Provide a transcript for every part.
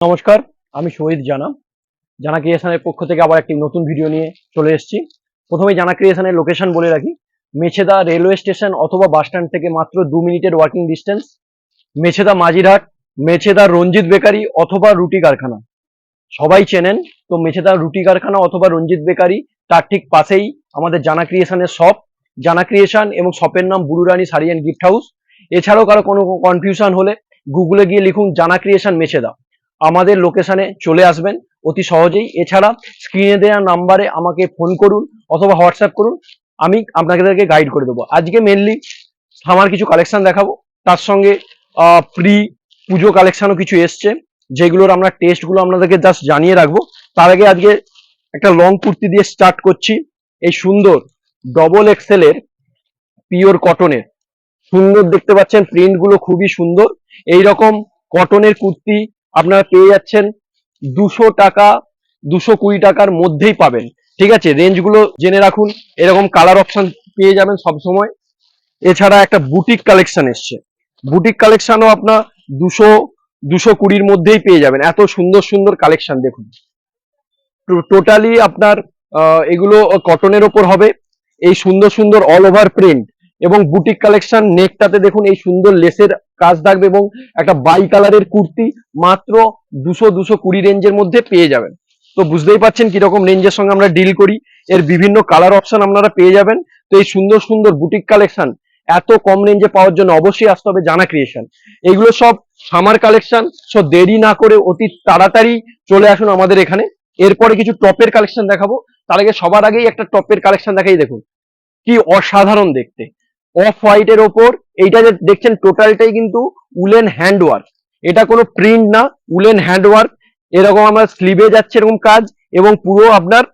নমস্কার, আমি শহীদ জানা। জানা ক্রিয়েশনের পক্ষ থেকে আবার একটি নতুন ভিডিও নিয়ে চলে এসেছি। প্রথমেই জানা ক্রিয়েশনের লোকেশন বলে রাখি। মেছেদা রেলওয়ে স্টেশন অথবা বাস স্ট্যান্ড থেকে মাত্র 2 মিনিটের ওয়াকিং ডিস্টেন্স। মেছেদা মাঝিরহাট, মেছেদা রঞ্জিত বেকারি অথবা রুটি কারখানা সবাই চেনেন। তো মেছেদা রুটি কারখানা অথবা রঞ্জিত বেকারি তার ঠিক পাশেই আমাদের জানা ক্রিয়েশনের শপ। জানা ক্রিয়েশন এবং শপের নাম বুড়ুরানী শাড়ি অ্যান্ড গিফট হাউস। এছাড়াও কারো কোনো কনফিউশন হলে গুগলে গিয়ে লিখুন জানা ক্রিয়েশন মেছেদা, আমাদের লোকেশনে চলে আসবেন অতি সহজেই। এছাড়া স্ক্রিনে দেওয়া নাম্বারে আমাকে ফোন করুন অথবা হোয়াটসঅ্যাপ করুন, আমি আপনাদেরকে গাইড করে দেবো। আজকে মেনলি আমার কিছু কালেকশন দেখাবো, তার সঙ্গে প্রি পুজো কালেকশনও কিছু এসছে, যেগুলোর আমরা টেস্টগুলো আপনাদেরকে জাস্ট জানিয়ে রাখবো। তার আগে আজকে একটা লং কুর্তি দিয়ে স্টার্ট করছি। এই সুন্দর ডবল এক্সেল এর পিওর কটনের সুন্দর দেখতে পাচ্ছেন, প্রিন্ট গুলো খুবই সুন্দর। এইরকম কটনের কুর্তি আপনারা পেয়ে যাচ্ছেন 200 টাকা, 220 টাকার মধ্যেই পাবেন। ঠিক আছে, রেঞ্জ গুলো জেনে রাখুন। এরকম কালার অপশন পেয়ে যাবেন সব সময়। এছাড়া একটা বুটিক কালেকশন এসছে, বুটিক কালেকশনও আপনার 200-220-র মধ্যেই পেয়ে যাবেন। এত সুন্দর সুন্দর কালেকশন দেখুন। টোটালি আপনার এগুলো কটনের ওপর হবে। এই সুন্দর সুন্দর অল ওভার প্রিন্ট এবং বুটিক কালেকশন। নেকটাতে দেখুন এই সুন্দর লেসের কাজ থাকবে এবং একটা বাই কালারের কুর্তি মাত্র 200-220 রেঞ্জের মধ্যে পেয়ে যাবেন। তো বুঝতেই পাচ্ছেন কিরকম রেঞ্জের সঙ্গে আমরা ডিল করি। এর বিভিন্ন কালার অপশন আপনারা পেয়ে যাবেন। তো এই সুন্দর সুন্দর বুটিক কালেকশন এত কম রেঞ্জে পাওয়ার জন্য অবশ্যই আসতে হবে জানা ক্রিয়েশন। এগুলো সব সামার কালেকশন, সো দেরি না করে অতি তাড়াতাড়ি চলে আসুন আমাদের এখানে। এরপরে কিছু টপের কালেকশন দেখাবো। তার আগে সবার আগেই একটা টপের কালেকশন দেখাই, দেখুন কি অসাধারণ দেখতে। অফ হোয়াইটের ওপর এইটা যে দেখছেন টোটালটাই কিন্তু উলেন হ্যান্ডওয়ার্ক। এটা কোনো প্রিন্ট না, উলেন হ্যান্ডওয়ার্ক। এরকম আমার স্লিভে যাচ্ছে এরকম কাজ এবং পুরো আপনার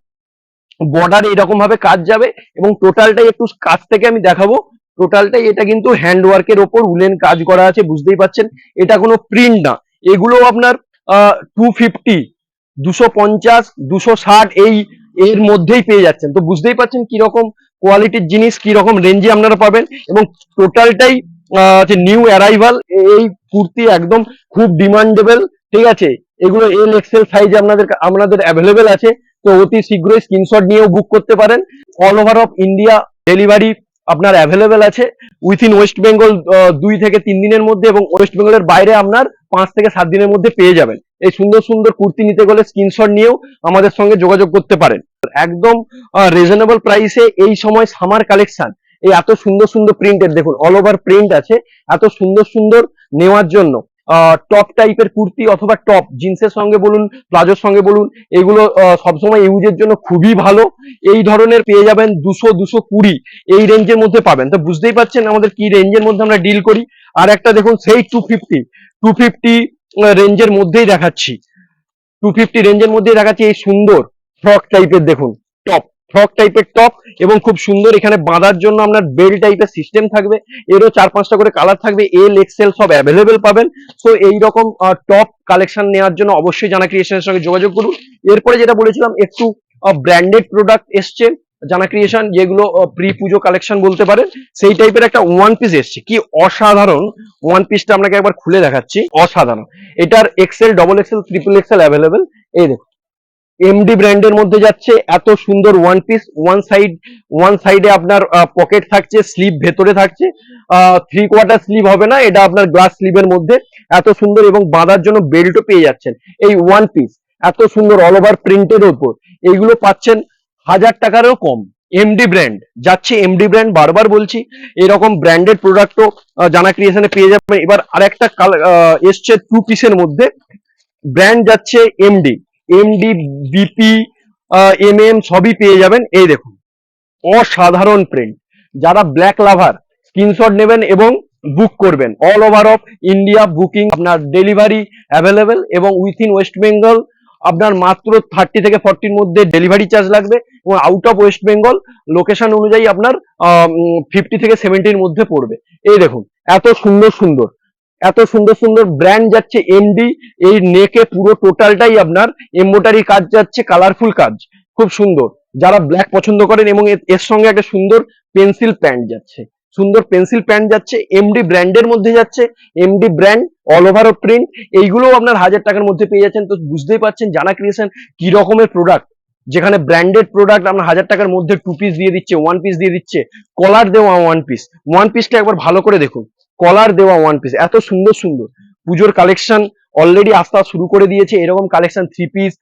বর্ডারে এরকম ভাবে কাজ যাবে এবং টোটালটাই একটু কাছ থেকে আমি দেখাবো। টোটালটাই এটা কিন্তু হ্যান্ডওয়ার্কের ওপর উলেন কাজ করা আছে, বুঝতেই পাচ্ছেন। এটা কোনো প্রিন্ট না। এগুলো আপনার 250, 250, 260 এই এর মধ্যেই পেয়ে যাচ্ছেন। তো বুঝতেই পাচ্ছেন কিরকম কোয়ালিটির জিনিস, কিরকম রেঞ্জে আপনারা পাবেন। এবং টোটালটাই নিউ অ্যারাইভাল এই কুর্তি, একদম খুব ডিমান্ডেবল। ঠিক আছে, এগুলো এল এক্সেল সাইজে আপনাদের অ্যাভেলেবেল আছে। তো অতি শীঘ্রই স্ক্রিনশট নিয়েও বুক করতে পারেন। All over of India delivery আপনার অ্যাভেলেবেল আছে। উইথিন ওয়েস্ট বেঙ্গল 2 থেকে 3 দিনের মধ্যে এবং ওয়েস্ট বেঙ্গলের বাইরে আপনার 5 থেকে 7 দিনের মধ্যে পেয়ে যাবেন। এই সুন্দর সুন্দর কুর্তি নিতে গেলে স্ক্রিনশট নিয়েও আমাদের সঙ্গে যোগাযোগ করতে পারেন। একদম রিজনেবল প্রাইসে এই সময় সামার কালেকশন। এই এত সুন্দর সুন্দর প্রিন্টের দেখুন, অল ওভার প্রিন্ট আছে। এত সুন্দর সুন্দর নেওয়ার জন্য টপ টাইপের কুর্তি অথবা টপ জিন্সের সঙ্গে বলুন, প্লাজোর সঙ্গে বলুন, এগুলো সবসময় ইউজের জন্য খুবই ভালো। এই ধরনের পেয়ে যাবেন 200-220 এই রেঞ্জের মধ্যে পাবেন। তো বুঝতেই পাচ্ছেন আমাদের কি রেঞ্জের মধ্যে আমরা ডিল করি। আর একটা দেখুন সেই 250 রেঞ্জের মধ্যেই দেখাচ্ছি। 250 রেঞ্জের মধ্যেই দেখাচ্ছি এই সুন্দর ফ্রক টাইপের দেখুন টপ, ফ্রক টাইপের টপ এবং খুব সুন্দর এখানে বাঁধার জন্য আপনার বেল টাইপের সিস্টেম থাকবে। এরও 4-5টা করে কালার থাকবে, এল এক্সেল সব অ্যাভেলেবেল পাবেন। তো এইরকম টপ কালেকশন নেওয়ার জন্য অবশ্যই জানা ক্রিয়েশনের সঙ্গে যোগাযোগ করুন। এরপরে যেটা বলেছিলাম একটু ব্র্যান্ডেড প্রোডাক্ট এসছে জানা ক্রিয়েশন, যেগুলো প্রি পুজো কালেকশন বলতে পারেন। সেই টাইপের একটা ওয়ান পিস এসছে, কি অসাধারণ। ওয়ান পিসটা আপনাকে একবার খুলে দেখাচ্ছি, অসাধারণ। এটার XL, double XL, triple XL available. এই দেখুন এমডি ব্র্যান্ডের মধ্যে যাচ্ছে এত সুন্দর ওয়ান পিস। ওয়ান সাইডে আপনার পকেট থাকছে, স্লিভ ভেতরে থাকছে। 3/4 স্লিভ হবে না, এটা আপনার গ্লাস স্লিভের মধ্যে এত সুন্দর এবং বাঁধার জন্য বেল্টও পেয়ে যাচ্ছেন। এই ওয়ান পিস এত সুন্দর অল ওভার প্রিন্টের ওপর এইগুলো পাচ্ছেন 1000 টাকারও কম। এমডি ব্র্যান্ড যাচ্ছে, এমডি ব্র্যান্ড বারবার বলছি। এরকম ব্র্যান্ডেড প্রোডাক্টও জানা ক্রিয়েশনে পেয়ে যাবেন। এবার আরেকটা এসছে 2 পিসের মধ্যে, ব্র্যান্ড যাচ্ছে এমডি, বিপি, এমএম সবই পেয়ে যাবেন। এই দেখুন অসাধারণ প্রিন্ট। যারা ব্ল্যাক লাভার স্ক্রিনশট নেবেন এবং বুক করবেন। All over of India booking আপনার ডেলিভারি অ্যাভেলেবেল এবং উইথিন ওয়েস্ট বেঙ্গল আপনার মাত্র 30 থেকে 40-র মধ্যে ডেলিভারি চার্জ লাগবে এবং out of West Bengal location অনুযায়ী আপনার 50 থেকে 70-র মধ্যে পড়বে। এই দেখুন এত সুন্দর সুন্দর, এত সুন্দর সুন্দর ব্র্যান্ড যাচ্ছে এমডি। এই নেকে পুরো টোটালটাই আপনার এমব্রয়ডারি কাজ যাচ্ছে, কালারফুল কাজ, খুব সুন্দর। যারা ব্ল্যাক পছন্দ করেন এবং এর সঙ্গে একটা সুন্দর পেন্সিল প্যান্ট যাচ্ছে, সুন্দর পেন্সিল প্যান্ট যাচ্ছে, এমডি ব্র্যান্ডের মধ্যে যাচ্ছে, MD brand all over print, এইগুলোও আপনার 1000 টাকার মধ্যে পেয়ে যাচ্ছেন। তো বুঝতেই পারছেন জানা ক্রিয়েশন কি রকমের প্রোডাক্ট, যেখানে ব্র্যান্ডেড প্রোডাক্ট আপনার 1000 টাকার মধ্যে 2 পিস দিয়ে দিচ্ছে, 1 পিস দিয়ে দিচ্ছে, কলার দেওয়া 1 পিস, 1 পিসটা একবার ভালো করে দেখুন, কলার দেওয়া 1 পিস, এত সুন্দর সুন্দর পুজোর কালেকশন অলরেডি আসতে শুরু করে দিয়েছে। এরকম কালেকশন 3 পিস,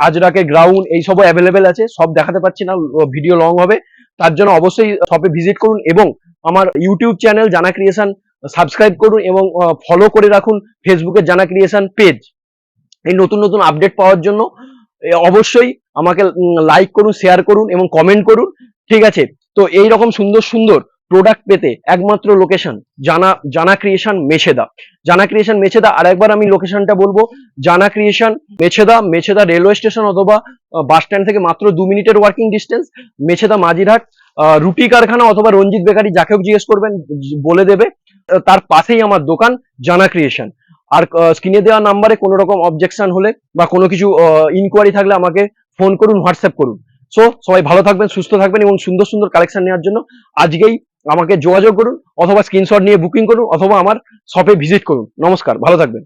আজরাকের গ্রাউন্ড এইসবও অ্যাভেলেবেল আছে। সব দেখাতে পারছি না, ভিডিও লং হবে, তার জন্য অবশ্যই শপে ভিজিট করুন এবং আমার ইউটিউব চ্যানেল জানা ক্রিয়েশন সাবস্ক্রাইব করুন এবং ফলো করে রাখুন ফেসবুকের জানা ক্রিয়েশন পেজ। এই নতুন নতুন আপডেট পাওয়ার জন্য অবশ্যই আমাকে লাইক করুন, শেয়ার করুন এবং কমেন্ট করুন, ঠিক আছে? তো এই রকম সুন্দর সুন্দর প্রোডাক্ট পেতে একমাত্র লোকেশন জানা ক্রিয়েশন মেছেদা। জানা ক্রিয়েশন মেছেদা, আর একবার আমি লোকেশনটা বলবো, জানা ক্রিয়েশন মেছেদা রেলওয়ে স্টেশন অথবা বাস স্ট্যান্ড থেকে মাত্র 2 মিনিটের ওয়ার্কিং ডিস্টেন্স, মেছেদা মাঝিরহাট। রুটি কারখানা অথবা রঞ্জিত বেকারি, যাকেও জিজ্ঞেস করবেন বলে দেবে। তার পাশেই আমার দোকান জানা ক্রিয়েশন। আর স্ক্রিনে দেওয়া নাম্বারে কোনো রকম অবজেকশন হলে বা কোনো কিছু ইনকোয়ারি থাকলে আমাকে ফোন করুন, হোয়াটসঅ্যাপ করুন। সো সবাই ভালো থাকবেন, সুস্থ থাকবেন এবং সুন্দর সুন্দর কালেকশন নেওয়ার জন্য আজকেই আমাকে যোগাযোগ করুন অথবা স্ক্রিনশট নিয়ে বুকিং করুন অথবা আমার শপে ভিজিট করুন। নমস্কার, ভালো থাকবেন।